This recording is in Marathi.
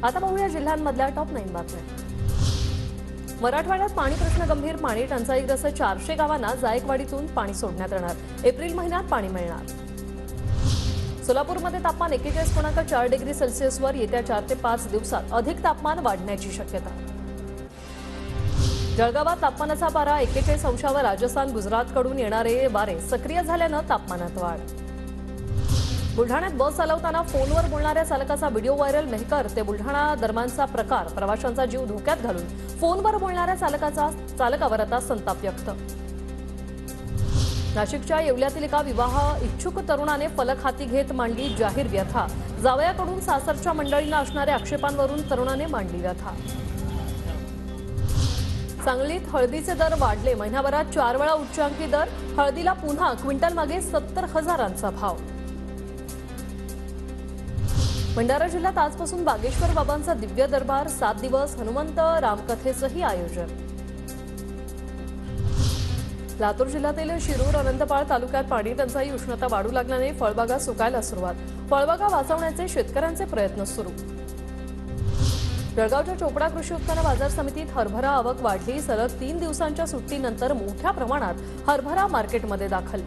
आता पाहूया जिल्ह्यांमधल्या टॉप 9 बातम्या। मराठवाड्यात पाणी प्रश्न गंभीर। पाणी टंचाईग्रस्त 400 गावांना जायकवाडीतून पाणी सोडण्यात येणार। एप्रिल महिन्यात पाणी मिळणार। सोलापूरमध्ये तापमान 41.4 डिग्री सेल्सिअसवर येत्या 4 ते 5 दिवसात अधिक तापमान वाढण्याची शक्यता। जळगावात तापमानाचा पारा 41 अंशावर। राजस्थान गुजरातकडून येणारे वारे सक्रिय झाल्यानं तापमानात वाढ। बुलढाण्यात बस चालवताना फोनवर बोलणाऱ्या चालकाचा व्हिडिओ व्हायरल। मेहकर ते बुलढाणा दरम्यानचा प्रकार प्रवाशांचा जीव धोक्यात घालून फोनवर बोलणाऱ्या चालकावर आता संताप व्यक्त। नाशिकच्या येवल्यातील एका विवाह इच्छुक तरुणाने फलक हाती घेत मांडली जाहीर व्यथा। जावयाकडून सासरच्या मंडळींना असणाऱ्या आक्षेपांवरून तरुणाने मांडली व्यथा। सांगलीत हळदीचे दर वाढले। महिन्याभरात 4 वेळा उच्चांकी दर। हळदीला पुन्हा क्विंटल मागे 70,000चा भाव। भंडारा जिल्ह्यात आजपासून बागेश्वर बाबांचा दिव्य दरबार। 7 दिवस हनुमंत रामकथेचंही आयोजन। लातूर जिल्ह्यातील शिरूर अनंतपाळ तालुक्यात पाणी टंचाई। उष्णता वाढू लागल्याने फळबागा सुकायला सुरुवात। फळबागा वाचवण्याचे शेतकऱ्यांचे प्रयत्न सुरू। जळगावच्या चोपडा कृषी उत्पन्न बाजार समितीत हरभरा आवक वाढली। सलग 3 दिवसांच्या सुट्टीनंतर मोठ्या प्रमाणात हरभरा मार्केटमध्ये दाखल।